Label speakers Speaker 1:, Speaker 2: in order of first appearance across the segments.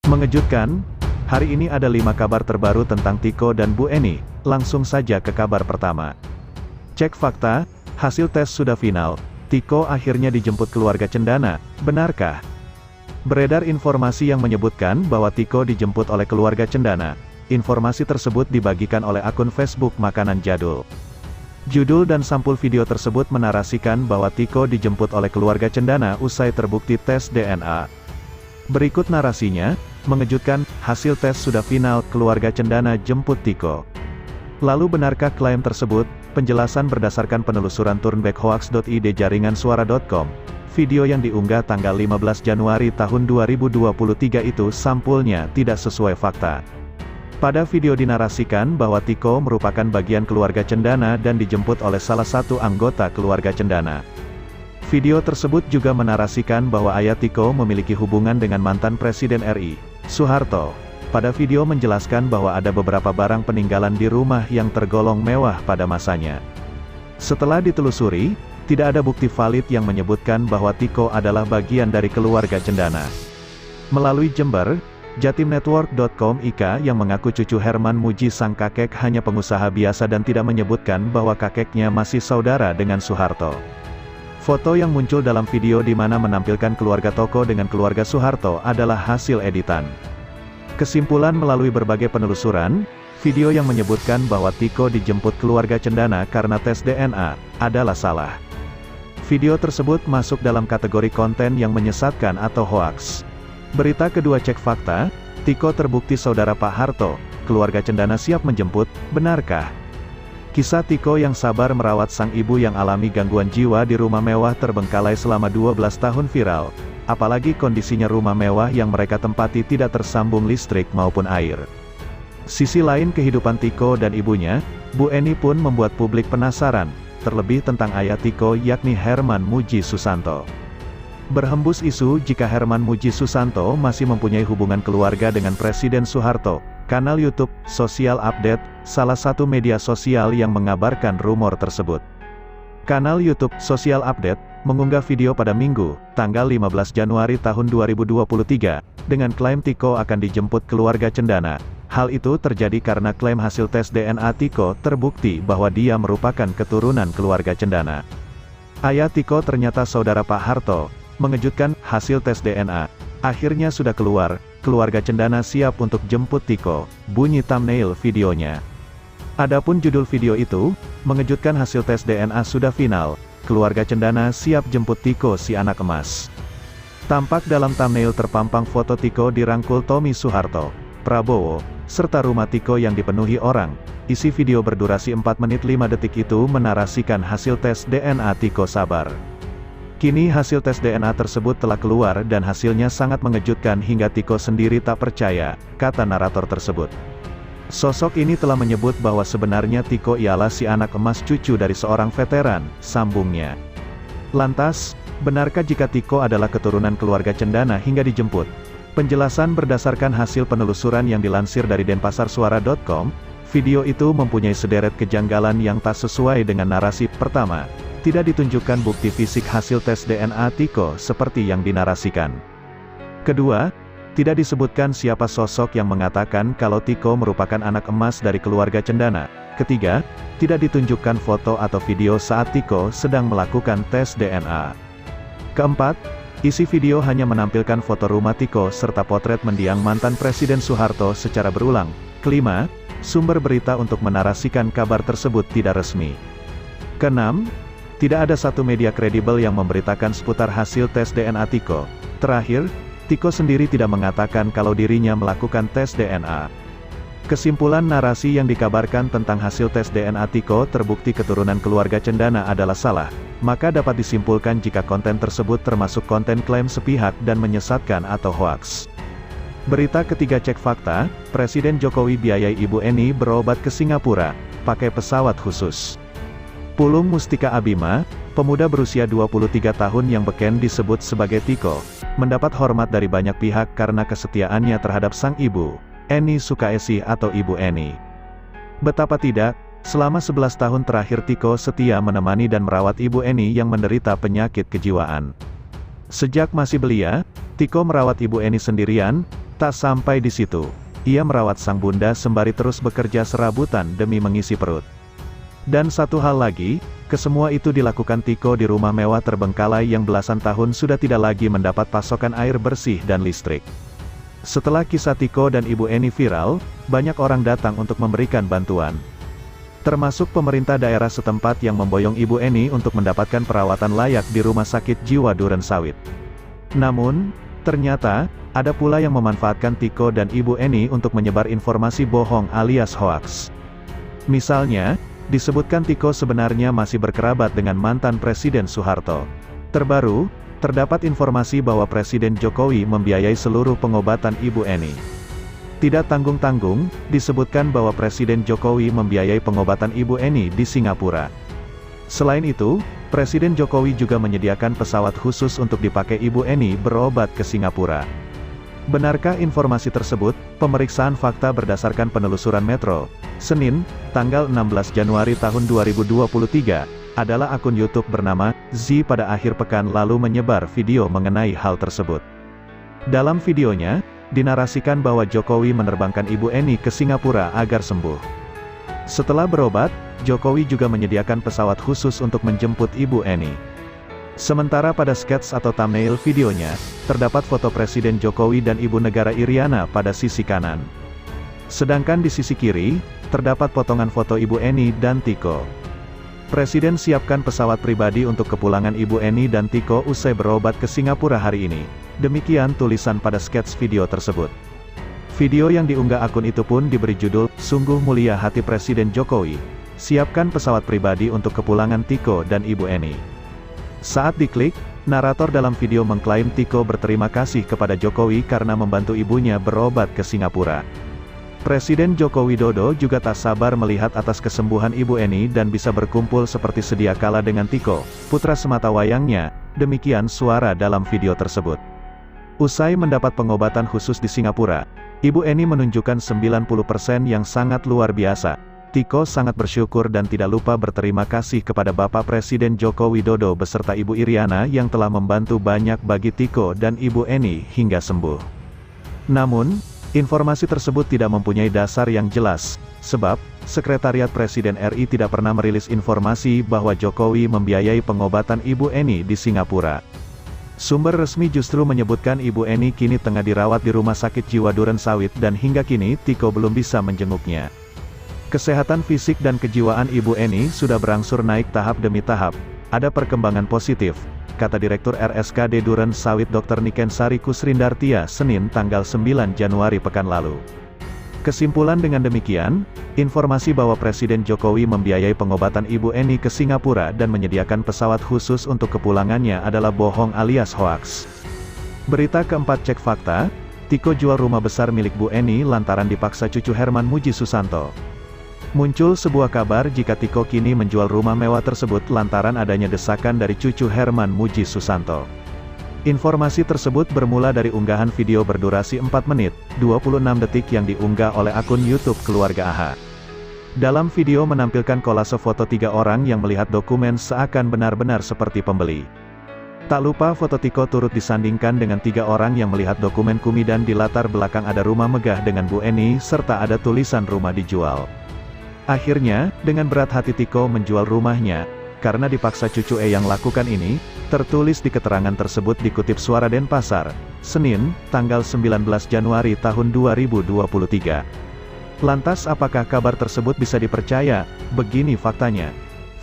Speaker 1: Mengejutkan, hari ini ada 5 kabar terbaru tentang Tiko dan Bu Eni. Langsung saja ke kabar pertama. Cek fakta, hasil tes sudah final. Tiko akhirnya dijemput keluarga cendana, benarkah? Beredar informasi yang menyebutkan bahwa Tiko dijemput oleh keluarga cendana. Informasi tersebut dibagikan oleh akun Facebook Makanan Jadul. Judul dan sampul video tersebut menarasikan bahwa Tiko dijemput oleh keluarga cendana usai terbukti tes DNA. Berikut narasinya, mengejutkan, hasil tes sudah final, keluarga cendana jemput Tiko. Lalu benarkah klaim tersebut? Penjelasan berdasarkan penelusuran turnbackhoax.id jaringansuara.com. Video yang diunggah tanggal 15 Januari tahun 2023 itu sampulnya tidak sesuai fakta. Pada video dinarasikan bahwa Tiko merupakan bagian keluarga cendana dan dijemput oleh salah satu anggota keluarga cendana. Video tersebut juga menarasikan bahwa ayah Tiko memiliki hubungan dengan mantan Presiden RI, Soeharto. Pada video menjelaskan bahwa ada beberapa barang peninggalan di rumah yang tergolong mewah pada masanya. Setelah ditelusuri, tidak ada bukti valid yang menyebutkan bahwa Tiko adalah bagian dari keluarga cendana. Melalui Jember, Jatimnetwork.com Ika yang mengaku cucu Herman Muji sang kakek hanya pengusaha biasa dan tidak menyebutkan bahwa kakeknya masih saudara dengan Soeharto. Foto yang muncul dalam video di mana menampilkan keluarga Toko dengan keluarga Soeharto adalah hasil editan. Kesimpulan melalui berbagai penelusuran, video yang menyebutkan bahwa Tiko dijemput keluarga cendana karena tes DNA, adalah salah. Video tersebut masuk dalam kategori konten yang menyesatkan atau hoaks. Berita kedua cek fakta, Tiko terbukti saudara Pak Harto, keluarga cendana siap menjemput, benarkah? Kisah Tiko yang sabar merawat sang ibu yang alami gangguan jiwa di rumah mewah terbengkalai selama 12 tahun viral. Apalagi kondisinya rumah mewah yang mereka tempati tidak tersambung listrik maupun air. Sisi lain kehidupan Tiko dan ibunya, Bu Eni pun membuat publik penasaran, terlebih tentang ayah Tiko yakni Herman Muji Susanto. Berhembus isu jika Herman Muji Susanto masih mempunyai hubungan keluarga dengan Presiden Soeharto. Kanal YouTube, Sosial Update, salah satu media sosial yang mengabarkan rumor tersebut. Kanal YouTube, Sosial Update, mengunggah video pada Minggu, tanggal 15 Januari tahun 2023, dengan klaim Tiko akan dijemput keluarga cendana. Hal itu terjadi karena klaim hasil tes DNA Tiko terbukti bahwa dia merupakan keturunan keluarga cendana. Ayah Tiko ternyata saudara Pak Harto. Mengejutkan, hasil tes DNA akhirnya sudah keluar, keluarga cendana siap untuk jemput Tiko, bunyi thumbnail videonya. Adapun judul video itu, mengejutkan hasil tes DNA sudah final, keluarga cendana siap jemput Tiko si anak emas. Tampak dalam thumbnail terpampang foto Tiko dirangkul Tommy Soeharto, Prabowo, serta rumah Tiko yang dipenuhi orang. Isi video berdurasi 4 menit 5 detik itu menarasikan hasil tes DNA Tiko sabar. Kini hasil tes DNA tersebut telah keluar dan hasilnya sangat mengejutkan hingga Tiko sendiri tak percaya, kata narator tersebut. Sosok ini telah menyebut bahwa sebenarnya Tiko ialah si anak emas cucu dari seorang veteran, sambungnya. Lantas, benarkah jika Tiko adalah keturunan keluarga cendana hingga dijemput? Penjelasan berdasarkan hasil penelusuran yang dilansir dari denpasarsuara.com, video itu mempunyai sederet kejanggalan yang tak sesuai dengan narasi. Pertama, tidak ditunjukkan bukti fisik hasil tes DNA Tiko seperti yang dinarasikan. Kedua, tidak disebutkan siapa sosok yang mengatakan kalau Tiko merupakan anak emas dari keluarga cendana. Ketiga, tidak ditunjukkan foto atau video saat Tiko sedang melakukan tes DNA. Keempat, isi video hanya menampilkan foto rumah Tiko serta potret mendiang mantan Presiden Soeharto secara berulang. Kelima, sumber berita untuk menarasikan kabar tersebut tidak resmi. Keenam, tidak ada satu media kredibel yang memberitakan seputar hasil tes DNA Tiko. Terakhir, Tiko sendiri tidak mengatakan kalau dirinya melakukan tes DNA. Kesimpulan narasi yang dikabarkan tentang hasil tes DNA Tiko terbukti keturunan keluarga cendana adalah salah, maka dapat disimpulkan jika konten tersebut termasuk konten klaim sepihak dan menyesatkan atau hoaks. Berita ketiga cek fakta, Presiden Jokowi biayai Ibu Eni berobat ke Singapura, pakai pesawat khusus. Pulung Mustika Abima, pemuda berusia 23 tahun yang beken disebut sebagai Tiko, mendapat hormat dari banyak pihak karena kesetiaannya terhadap sang ibu, Eni Sukaesih atau Ibu Eni. Betapa tidak, selama 11 tahun terakhir Tiko setia menemani dan merawat Ibu Eni yang menderita penyakit kejiwaan. Sejak masih belia, Tiko merawat Ibu Eni sendirian, Tak sampai di situ, ia merawat sang bunda sembari terus bekerja serabutan demi mengisi perut. Dan satu hal lagi, kesemua itu dilakukan Tiko di rumah mewah terbengkalai yang belasan tahun sudah tidak lagi mendapat pasokan air bersih dan listrik. Setelah kisah Tiko dan Ibu Eni viral, banyak orang datang untuk memberikan bantuan. Termasuk pemerintah daerah setempat yang memboyong Ibu Eni untuk mendapatkan perawatan layak di Rumah Sakit Jiwa Durensawit. Namun, ternyata, ada pula yang memanfaatkan Tiko dan Ibu Eni untuk menyebar informasi bohong alias hoaks. Misalnya, disebutkan Tiko sebenarnya masih berkerabat dengan mantan Presiden Soeharto. Terbaru, terdapat informasi bahwa Presiden Jokowi membiayai seluruh pengobatan Ibu Eni. Tidak tanggung-tanggung, disebutkan bahwa Presiden Jokowi membiayai pengobatan Ibu Eni di Singapura. Selain itu, Presiden Jokowi juga menyediakan pesawat khusus untuk dipakai Ibu Eni berobat ke Singapura. Benarkah informasi tersebut? Pemeriksaan fakta berdasarkan penelusuran Metro, Senin, tanggal 16 Januari tahun 2023, adalah akun YouTube bernama Z pada akhir pekan lalu menyebar video mengenai hal tersebut. Dalam videonya, dinarasikan bahwa Jokowi menerbangkan Ibu Eni ke Singapura agar sembuh. Setelah berobat, Jokowi juga menyediakan pesawat khusus untuk menjemput Ibu Eni. Sementara pada skets atau thumbnail videonya, terdapat foto Presiden Jokowi dan Ibu Negara Iriana pada sisi kanan. Sedangkan di sisi kiri, terdapat potongan foto Ibu Eni dan Tiko. Presiden siapkan pesawat pribadi untuk kepulangan Ibu Eni dan Tiko usai berobat ke Singapura hari ini. Demikian tulisan pada skets video tersebut. Video yang diunggah akun itu pun diberi judul, "Sungguh Mulia Hati Presiden Jokowi. Siapkan pesawat pribadi untuk kepulangan Tiko dan Ibu Eni." Saat diklik, narator dalam video mengklaim Tiko berterima kasih kepada Jokowi karena membantu ibunya berobat ke Singapura. Presiden Joko Widodo juga tak sabar melihat atas kesembuhan Ibu Eni dan bisa berkumpul seperti sedia kala dengan Tiko, putra sematawayangnya, demikian suara dalam video tersebut. Usai mendapat pengobatan khusus di Singapura, Ibu Eni menunjukkan 90% yang sangat luar biasa. Tiko sangat bersyukur dan tidak lupa berterima kasih kepada Bapak Presiden Joko Widodo beserta Ibu Iriana yang telah membantu banyak bagi Tiko dan Ibu Eni hingga sembuh. Namun, informasi tersebut tidak mempunyai dasar yang jelas, sebab, Sekretariat Presiden RI tidak pernah merilis informasi bahwa Jokowi membiayai pengobatan Ibu Eni di Singapura. Sumber resmi justru menyebutkan Ibu Eni kini tengah dirawat di Rumah Sakit Jiwa Durensawit dan hingga kini Tiko belum bisa menjenguknya. Kesehatan fisik dan kejiwaan Ibu Eni sudah berangsur naik tahap demi tahap, ada perkembangan positif, kata Direktur RSKD Durensawit Dr. Niken Sari Kusrindartia Senin tanggal 9 Januari pekan lalu. Kesimpulan dengan demikian, informasi bahwa Presiden Jokowi membiayai pengobatan Ibu Eni ke Singapura dan menyediakan pesawat khusus untuk kepulangannya adalah bohong alias hoaks. Berita keempat cek fakta, Tiko jual rumah besar milik Bu Eni lantaran dipaksa cucu Herman Muji Susanto. Muncul sebuah kabar jika Tiko kini menjual rumah mewah tersebut lantaran adanya desakan dari cucu Herman Muji Susanto. Informasi tersebut bermula dari unggahan video berdurasi 4 menit, 26 detik yang diunggah oleh akun YouTube keluarga AHA. Dalam video menampilkan kolase foto 3 orang yang melihat dokumen seakan benar-benar seperti pembeli. Tak lupa foto Tiko turut disandingkan dengan 3 orang yang melihat dokumen kumi dan di latar belakang ada rumah megah dengan Bu Eni serta ada tulisan rumah dijual. Akhirnya, dengan berat hati Tiko menjual rumahnya, karena dipaksa cucu yang lakukan ini, tertulis di keterangan tersebut dikutip Suara Denpasar, Senin, tanggal 19 Januari tahun 2023. Lantas apakah kabar tersebut bisa dipercaya? Begini faktanya.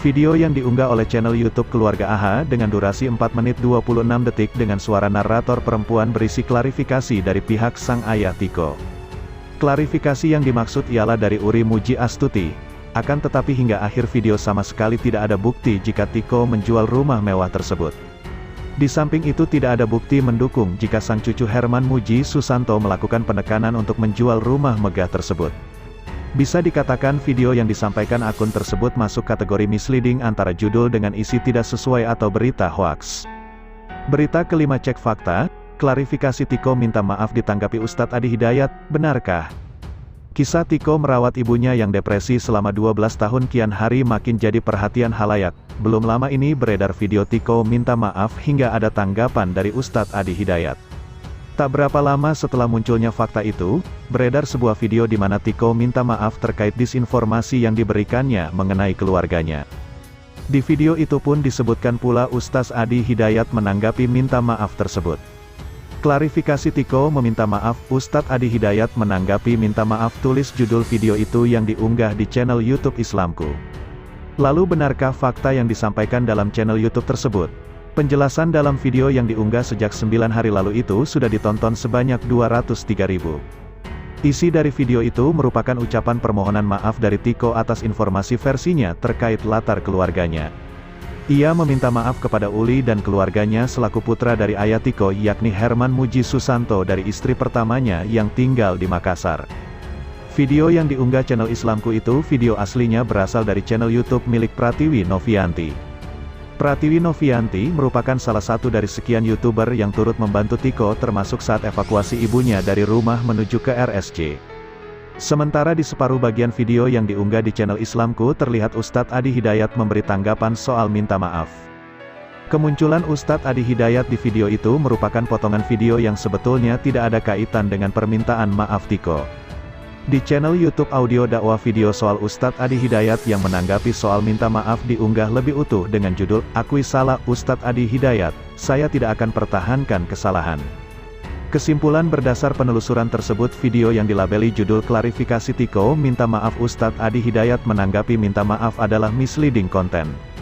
Speaker 1: Video yang diunggah oleh channel YouTube keluarga AHA dengan durasi 4 menit 26 detik dengan suara narator perempuan berisi klarifikasi dari pihak sang ayah Tiko. Klarifikasi yang dimaksud ialah dari Uri Muji Astuti. Akan tetapi hingga akhir video sama sekali tidak ada bukti jika Tiko menjual rumah mewah tersebut. Di samping itu tidak ada bukti mendukung jika sang cucu Herman Muji Susanto melakukan penekanan untuk menjual rumah megah tersebut. Bisa dikatakan video yang disampaikan akun tersebut masuk kategori misleading antara judul dengan isi tidak sesuai atau berita hoaks. Berita kelima cek fakta. Klarifikasi Tiko minta maaf ditanggapi Ustadz Adi Hidayat, benarkah? Kisah Tiko merawat ibunya yang depresi selama 12 tahun kian hari makin jadi perhatian halayak. Belum lama ini beredar video Tiko minta maaf hingga ada tanggapan dari Ustadz Adi Hidayat. Tak berapa lama setelah munculnya fakta itu, beredar sebuah video di mana Tiko minta maaf terkait disinformasi yang diberikannya mengenai keluarganya. Di video itu pun disebutkan pula Ustaz Adi Hidayat menanggapi minta maaf tersebut. Klarifikasi Tiko meminta maaf, Ustadz Adi Hidayat menanggapi minta maaf, tulis judul video itu yang diunggah di channel YouTube Islamku. Lalu benarkah fakta yang disampaikan dalam channel YouTube tersebut? Penjelasan dalam video yang diunggah sejak 9 hari lalu itu sudah ditonton sebanyak 203.000. Isi dari video itu merupakan ucapan permohonan maaf dari Tiko atas informasi versinya terkait latar keluarganya. Ia meminta maaf kepada Uli dan keluarganya selaku putra dari ayah Tiko yakni Herman Muji Susanto dari istri pertamanya yang tinggal di Makassar. Video yang diunggah channel Islamku itu video aslinya berasal dari channel YouTube milik Pratiwi Novianti. Pratiwi Novianti merupakan salah satu dari sekian YouTuber yang turut membantu Tiko termasuk saat evakuasi ibunya dari rumah menuju ke RSJ. Sementara di separuh bagian video yang diunggah di channel Islamku terlihat Ustadz Adi Hidayat memberi tanggapan soal minta maaf. Kemunculan Ustadz Adi Hidayat di video itu merupakan potongan video yang sebetulnya tidak ada kaitan dengan permintaan maaf Tiko. Di channel YouTube audio dakwah video soal Ustadz Adi Hidayat yang menanggapi soal minta maaf diunggah lebih utuh dengan judul, "Akui salah Ustadz Adi Hidayat, saya tidak akan pertahankan kesalahan." Kesimpulan berdasar penelusuran tersebut video yang dilabeli judul klarifikasi Tiko minta maaf Ustadz Adi Hidayat menanggapi minta maaf adalah misleading content.